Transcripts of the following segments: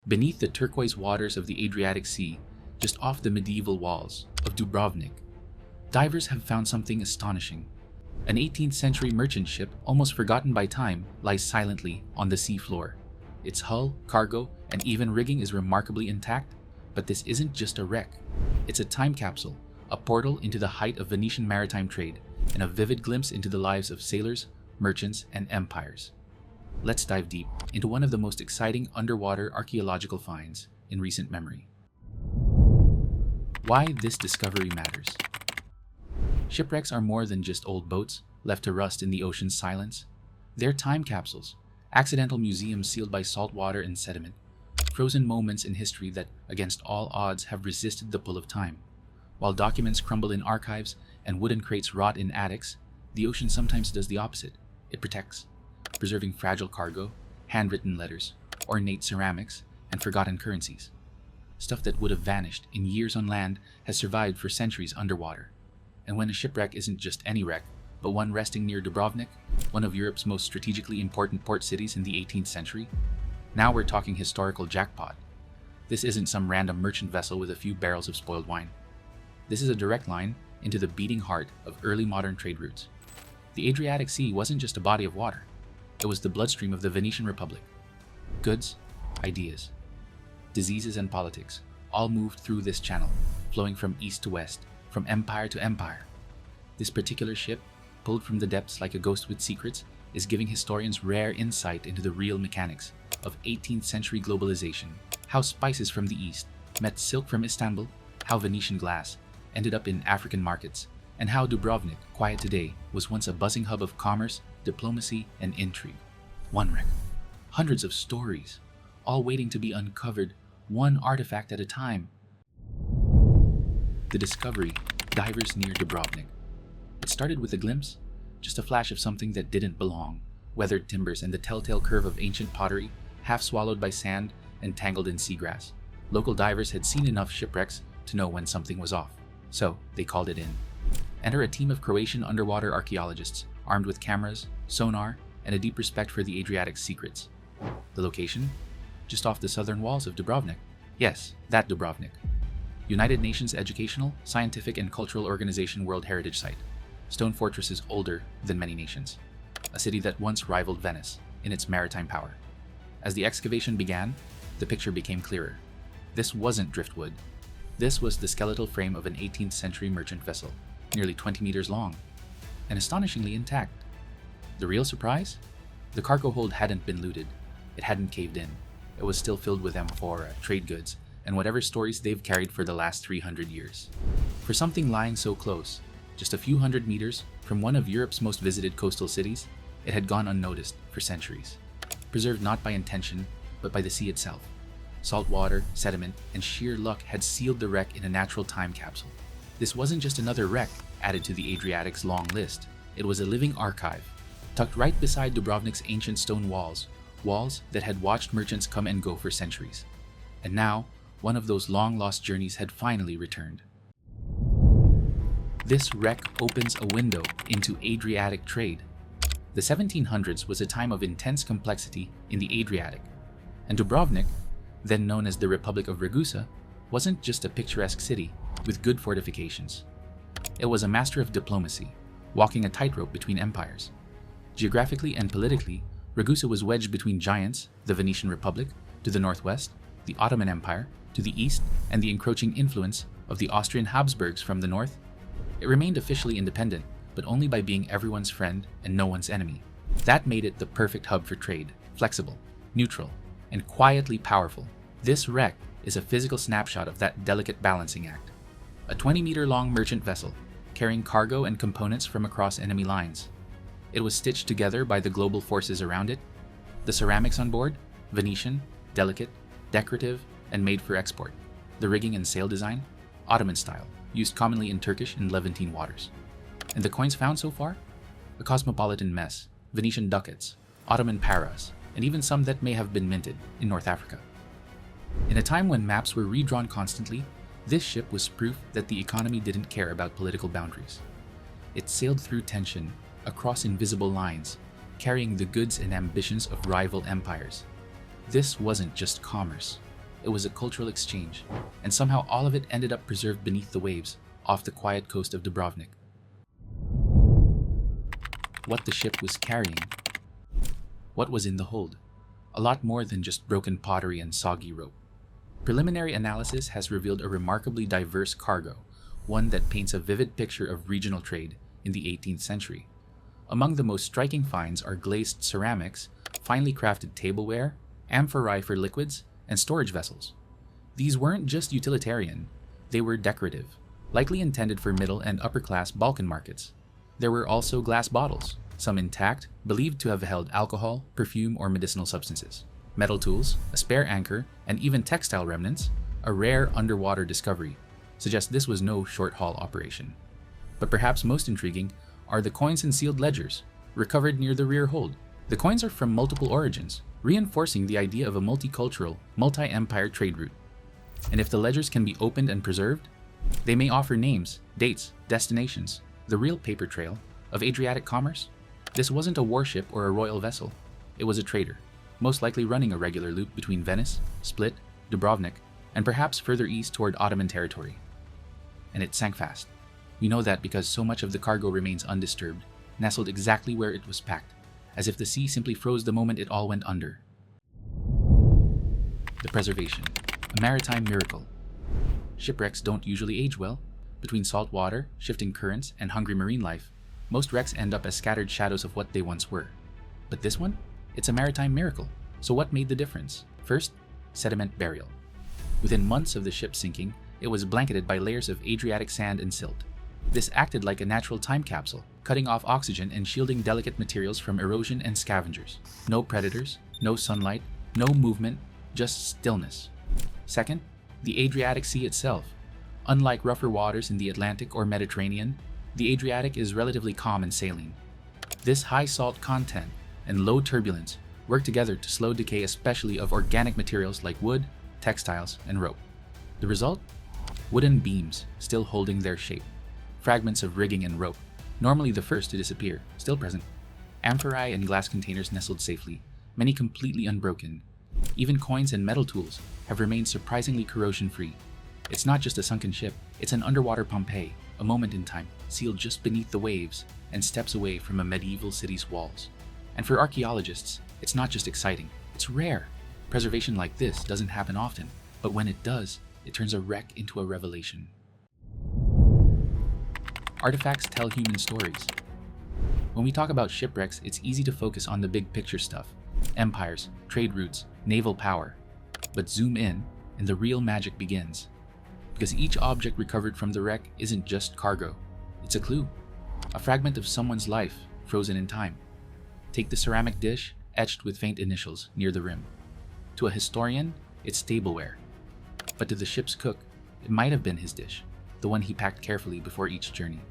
beneath the turquoise waters of the Adriatic Sea, just off the medieval walls of Dubrovnik, divers have found something astonishing. An 18th century merchant ship, almost forgotten by time, lies silently on the seafloor. Its hull, cargo, and even rigging is remarkably intact, but this isn't just a wreck. It's a time capsule, a portal into the height of Venetian maritime trade, and a vivid glimpse into the lives of sailors, merchants, and empires. Let's dive deep into one of the most exciting underwater archaeological finds in recent memory. Why this discovery matters. Shipwrecks are more than just old boats left to rust in the ocean's silence. They're time capsules, accidental museums sealed by salt water and sediment, frozen moments in history that, against all odds, have resisted the pull of time. While documents crumble in archives and wooden crates rot in attics, the ocean sometimes does the opposite. It protects, preserving fragile cargo, handwritten letters, ornate ceramics, and forgotten currencies. Stuff that would have vanished in years on land has survived for centuries underwater. And when a shipwreck isn't just any wreck, but one resting near Dubrovnik, one of Europe's most strategically important port cities in the 18th century, now we're talking historical jackpot. This isn't some random merchant vessel with a few barrels of spoiled wine. This is a direct line into the beating heart of early modern trade routes. The Adriatic Sea wasn't just a body of water. It was the bloodstream of the Venetian Republic. Goods, ideas, diseases, and politics all moved through this channel, flowing from east to west, from empire to empire. This particular ship, pulled from the depths like a ghost with secrets, is giving historians rare insight into the real mechanics of 18th century globalization, how spices from the east met silk from Istanbul, how Venetian glass ended up in African markets, and how Dubrovnik, quiet today, was once a buzzing hub of commerce, diplomacy, and intrigue. One wreck, hundreds of stories, all waiting to be uncovered, one artifact at a time. The discovery, divers near Dubrovnik. It started with a glimpse, just a flash of something that didn't belong. Weathered timbers and the telltale curve of ancient pottery, half swallowed by sand and tangled in seagrass. Local divers had seen enough shipwrecks to know when something was off, so they called it in. Enter a team of Croatian underwater archaeologists, armed with cameras, sonar, and a deep respect for the Adriatic's secrets. The location? Just off the southern walls of Dubrovnik. Yes, that Dubrovnik. United Nations Educational, Scientific, and Cultural Organization World Heritage Site. Stone fortresses older than many nations. A city that once rivaled Venice in its maritime power. As the excavation began, the picture became clearer. This wasn't driftwood. This was the skeletal frame of an 18th century merchant vessel, nearly 20 meters long, and astonishingly intact. The real surprise? The cargo hold hadn't been looted. It hadn't caved in. It was still filled with amphora, trade goods, and whatever stories they've carried for the last 300 years. For something lying so close, just a few hundred meters from one of Europe's most visited coastal cities, it had gone unnoticed for centuries. Preserved not by intention, but by the sea itself. Salt water, sediment, and sheer luck had sealed the wreck in a natural time capsule. This wasn't just another wreck added to the Adriatic's long list. It was a living archive, tucked right beside Dubrovnik's ancient stone walls that had watched merchants come and go for centuries. And now, one of those long-lost journeys had finally returned. This wreck opens a window into Adriatic trade. The 1700s was a time of intense complexity in the Adriatic, and Dubrovnik, then known as the Republic of Ragusa, wasn't just a picturesque city with good fortifications. It was a master of diplomacy, walking a tightrope between empires. Geographically and politically, Ragusa was wedged between giants, the Venetian Republic, to the northwest, the Ottoman Empire, to the east, and the encroaching influence of the Austrian Habsburgs from the north. It remained officially independent, but only by being everyone's friend and no one's enemy. That made it the perfect hub for trade, flexible, neutral, and quietly powerful. This wreck is a physical snapshot of that delicate balancing act. A 20-meter-long merchant vessel, carrying cargo and components from across enemy lines. It was stitched together by the global forces around it. The ceramics on board, Venetian, delicate, decorative, and made for export. The rigging and sail design, Ottoman style, used commonly in Turkish and Levantine waters. And the coins found so far? A cosmopolitan mess, Venetian ducats, Ottoman paras, and even some that may have been minted in North Africa. In a time when maps were redrawn constantly, this ship was proof that the economy didn't care about political boundaries. It sailed through tension, across invisible lines, carrying the goods and ambitions of rival empires. This wasn't just commerce. it was a cultural exchange, and somehow all of it ended up preserved beneath the waves, off the quiet coast of Dubrovnik. What the ship was carrying. What was in the hold? A lot more than just broken pottery and soggy rope. Preliminary analysis has revealed a remarkably diverse cargo, one that paints a vivid picture of regional trade in the 18th century. Among the most striking finds are glazed ceramics, finely crafted tableware, amphorae for liquids, and storage vessels. These weren't just utilitarian, they were decorative, likely intended for middle and upper-class Balkan markets. There were also glass bottles, some intact, believed to have held alcohol, perfume, or medicinal substances. Metal tools, a spare anchor, and even textile remnants, a rare underwater discovery, suggest this was no short-haul operation. But perhaps most intriguing are the coins and sealed ledgers, recovered near the rear hold. The coins are from multiple origins, reinforcing the idea of a multicultural, multi-empire trade route. And if the ledgers can be opened and preserved, they may offer names, dates, destinations, the real paper trail of Adriatic commerce. This wasn't a warship or a royal vessel. It was a trader, most likely running a regular loop between Venice, Split, Dubrovnik, and perhaps further east toward Ottoman territory. And it sank fast. We know that because so much of the cargo remains undisturbed, nestled exactly where it was packed, as if the sea simply froze the moment it all went under. The preservation, a maritime miracle. Shipwrecks don't usually age well. Between salt water, shifting currents, and hungry marine life, most wrecks end up as scattered shadows of what they once were. But this one? It's a maritime miracle. So what made the difference? First, sediment burial. Within months of the ship sinking, it was blanketed by layers of Adriatic sand and silt. This acted like a natural time capsule, cutting off oxygen and shielding delicate materials from erosion and scavengers. No predators, no sunlight, no movement, just stillness. Second, the Adriatic Sea itself. Unlike rougher waters in the Atlantic or Mediterranean, the Adriatic is relatively calm and saline. This high salt content and low turbulence work together to slow decay, especially of organic materials like wood, textiles, and rope. The result? Wooden beams still holding their shape. Fragments of rigging and rope, normally the first to disappear, still present. Amphorae and glass containers nestled safely, many completely unbroken. Even coins and metal tools have remained surprisingly corrosion-free. It's not just a sunken ship, it's an underwater Pompeii, a moment in time, sealed just beneath the waves and steps away from a medieval city's walls. And for archaeologists, it's not just exciting, it's rare. Preservation like this doesn't happen often, but when it does, it turns a wreck into a revelation. Artifacts tell human stories. When we talk about shipwrecks, it's easy to focus on the big picture stuff, empires, trade routes, naval power. But zoom in, and the real magic begins. Because each object recovered from the wreck isn't just cargo, it's a clue, a fragment of someone's life frozen in time. Take the ceramic dish etched with faint initials near the rim. To a historian, it's tableware. But to the ship's cook, it might have been his dish, the one he packed carefully before each journey.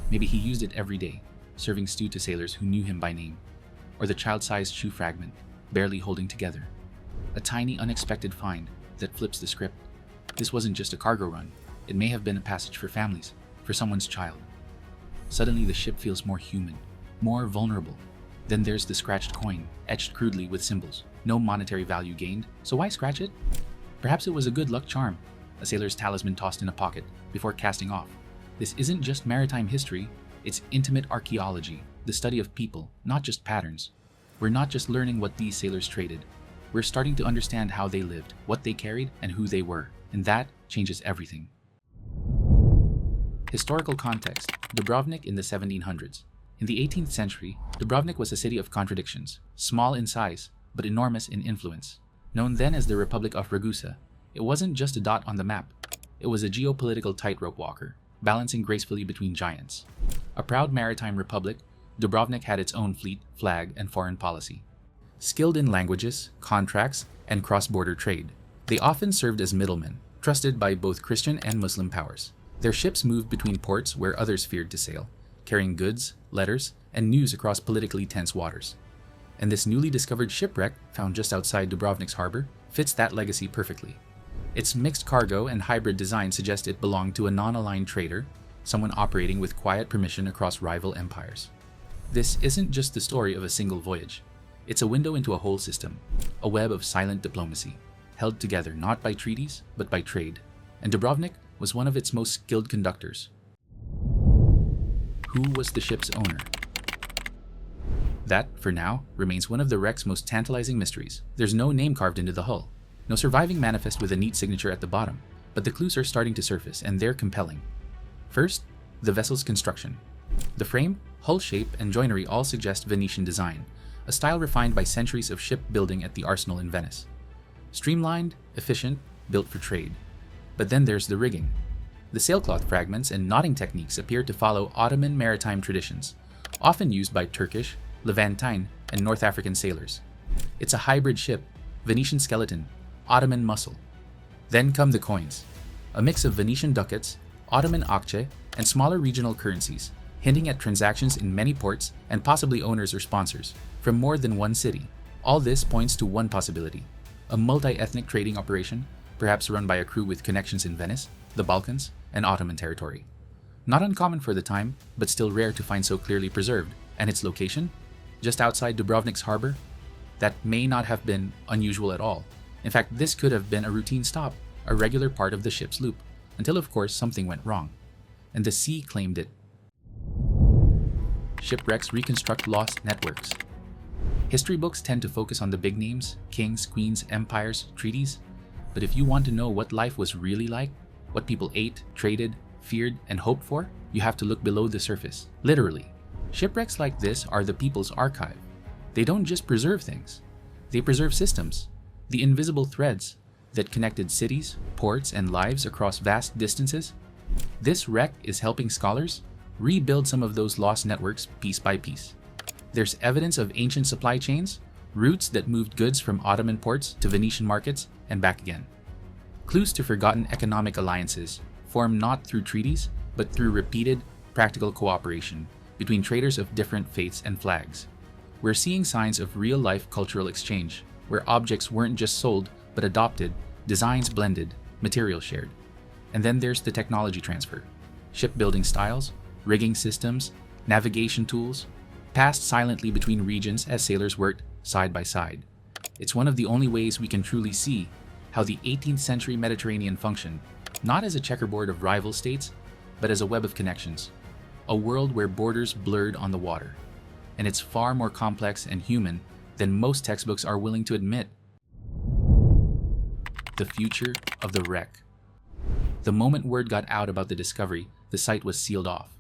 Maybe he used it every day, serving stew to sailors who knew him by name. Or the child-sized shoe fragment, barely holding together. A tiny, unexpected find that flips the script. This wasn't just a cargo run. It may have been a passage for families, for someone's child. Suddenly the ship feels more human, more vulnerable. Then there's the scratched coin, etched crudely with symbols. No monetary value gained, so why scratch it? Perhaps it was a good luck charm, a sailor's talisman tossed in a pocket before casting off. This isn't just maritime history, it's intimate archaeology, the study of people, not just patterns. We're not just learning what these sailors traded. We're starting to understand how they lived, what they carried, and who they were. And that changes everything. Historical context: Dubrovnik in the 1700s. In the 18th century, Dubrovnik was a city of contradictions, small in size, but enormous in influence. Known then as the Republic of Ragusa, it wasn't just a dot on the map. It was a geopolitical tightrope walker, balancing gracefully between giants. A proud maritime republic, Dubrovnik had its own fleet, flag, and foreign policy. Skilled in languages, contracts, and cross-border trade, they often served as middlemen, trusted by both Christian and Muslim powers. Their ships moved between ports where others feared to sail, carrying goods, letters, and news across politically tense waters. And this newly discovered shipwreck, found just outside Dubrovnik's harbor, fits that legacy perfectly. Its mixed cargo and hybrid design suggest it belonged to a non-aligned trader, someone operating with quiet permission across rival empires. This isn't just the story of a single voyage. It's a window into a whole system, a web of silent diplomacy. held together not by treaties, but by trade, and Dubrovnik was one of its most skilled conductors. Who was the ship's owner? That, for now, remains one of the wreck's most tantalizing mysteries. There's no name carved into the hull, no surviving manifest with a neat signature at the bottom, but the clues are starting to surface, and they're compelling. First, the vessel's construction. The frame, hull shape, and joinery all suggest Venetian design, a style refined by centuries of shipbuilding at the arsenal in Venice. Streamlined, efficient, built for trade. But then there's the rigging. The sailcloth fragments and knotting techniques appear to follow Ottoman maritime traditions, often used by Turkish, Levantine, and North African sailors. It's a hybrid ship, Venetian skeleton, Ottoman muscle. Then come the coins, a mix of Venetian ducats, Ottoman akçe, and smaller regional currencies, hinting at transactions in many ports and possibly owners or sponsors from more than one city. All this points to one possibility: a multi-ethnic trading operation, perhaps run by a crew with connections in Venice, the Balkans, and Ottoman territory. Not uncommon for the time, but still rare to find so clearly preserved. And its location? Just outside Dubrovnik's harbor? That may not have been unusual at all. In fact, this could have been a routine stop, a regular part of the ship's loop, until of course something went wrong. And the sea claimed it. Shipwrecks reconstruct lost networks. History books tend to focus on the big names, kings, queens, empires, treaties. But if you want to know what life was really like, what people ate, traded, feared, and hoped for, you have to look below the surface. Literally. Shipwrecks like this are the people's archive. They don't just preserve things. They preserve systems, the invisible threads that connected cities, ports, and lives across vast distances. This wreck is helping scholars rebuild some of those lost networks piece by piece. There's evidence of ancient supply chains, routes that moved goods from Ottoman ports to Venetian markets and back again. Clues to forgotten economic alliances formed not through treaties, but through repeated, practical cooperation between traders of different faiths and flags. We're seeing signs of real-life cultural exchange, where objects weren't just sold, but adopted, designs blended, materials shared. And then there's the technology transfer. Shipbuilding styles, rigging systems, navigation tools, passed silently between regions as sailors worked side by side. It's one of the only ways we can truly see how the 18th century Mediterranean functioned, not as a checkerboard of rival states, but as a web of connections. A world where borders blurred on the water. And it's far more complex and human than most textbooks are willing to admit. The future of the wreck. The moment word got out about the discovery, the site was sealed off.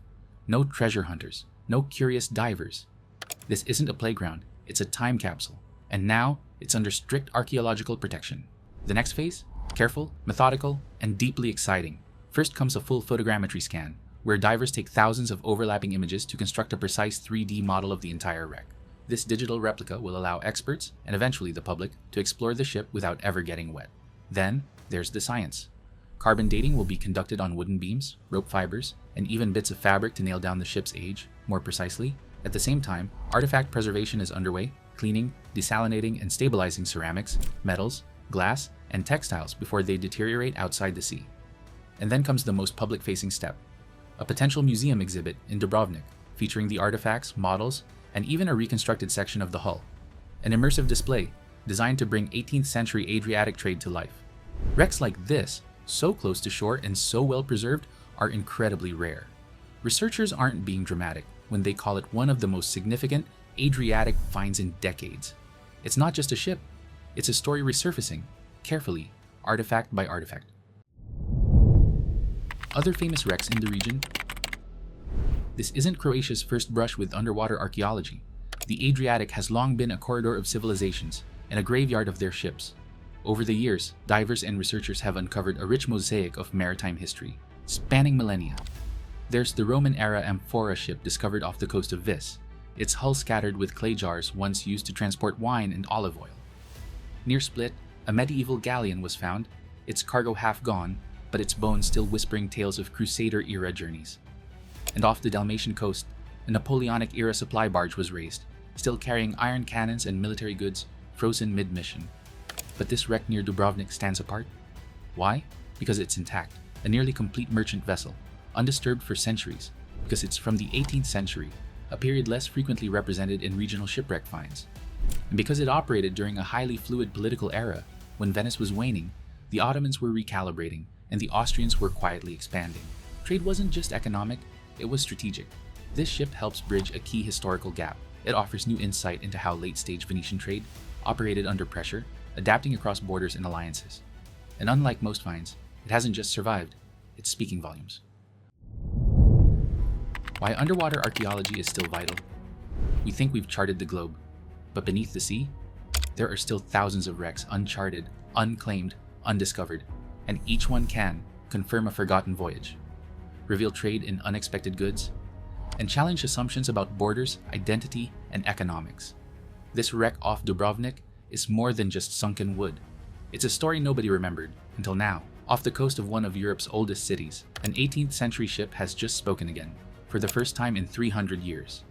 No treasure hunters, no curious divers. This isn't a playground, it's a time capsule. And now, it's under strict archaeological protection. The next phase? Careful, methodical, and deeply exciting. First comes a full photogrammetry scan, where divers take thousands of overlapping images to construct a precise 3D model of the entire wreck. This digital replica will allow experts, and eventually the public, to explore the ship without ever getting wet. Then, there's the science. Carbon dating will be conducted on wooden beams, rope fibers, and even bits of fabric to nail down the ship's age more precisely. At the same time, artifact preservation is underway, cleaning, desalinating, and stabilizing ceramics, metals, glass, and textiles before they deteriorate outside the sea. And then comes the most public-facing step. A potential museum exhibit in Dubrovnik, featuring the artifacts, models, and even a reconstructed section of the hull. An immersive display designed to bring 18th century Adriatic trade to life. Wrecks like this, so close to shore and so well preserved, are incredibly rare. Researchers aren't being dramatic when they call it one of the most significant Adriatic finds in decades. It's not just a ship, it's a story resurfacing, carefully, artifact by artifact. Other famous wrecks in the region. This isn't Croatia's first brush with underwater archaeology. The Adriatic has long been a corridor of civilizations and a graveyard of their ships. Over the years, divers and researchers have uncovered a rich mosaic of maritime history, spanning millennia. There's the Roman-era amphora ship discovered off the coast of Vis, its hull scattered with clay jars once used to transport wine and olive oil. Near Split, a medieval galleon was found, its cargo half gone, but its bones still whispering tales of Crusader-era journeys. And off the Dalmatian coast, a Napoleonic-era supply barge was raised, still carrying iron cannons and military goods, frozen mid-mission. But this wreck near Dubrovnik stands apart. Why? Because it's intact, a nearly complete merchant vessel, undisturbed for centuries, because it's from the 18th century, a period less frequently represented in regional shipwreck finds. And because it operated during a highly fluid political era, When Venice was waning, the Ottomans were recalibrating, and the Austrians were quietly expanding. Trade wasn't just economic, it was strategic. This ship helps bridge a key historical gap. It offers new insight into how late-stage Venetian trade operated under pressure, adapting across borders and alliances. And unlike most finds, it hasn't just survived, it's speaking volumes. Why underwater archaeology is still vital. We think we've charted the globe, but beneath the sea, there are still thousands of wrecks uncharted, unclaimed, undiscovered, and each one can confirm a forgotten voyage, reveal trade in unexpected goods, and challenge assumptions about borders, identity, and economics. This wreck off Dubrovnik is more than just sunken wood. It's a story nobody remembered until now. Off the coast of one of Europe's oldest cities, an 18th century ship has just spoken again, for the first time in 300 years.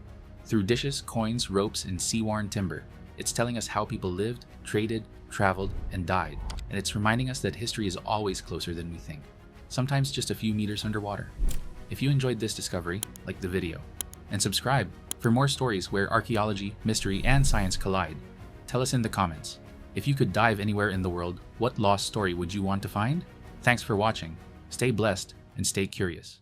Through dishes, coins, ropes, and sea-worn timber, it's telling us how people lived, traded, traveled, and died, and it's reminding us that history is always closer than we think, sometimes just a few meters underwater. If you enjoyed this discovery, like the video, and subscribe for more stories where archaeology, mystery, and science collide. Tell us in the comments. If you could dive anywhere in the world, what lost story would you want to find? Thanks for watching. Stay blessed and stay curious.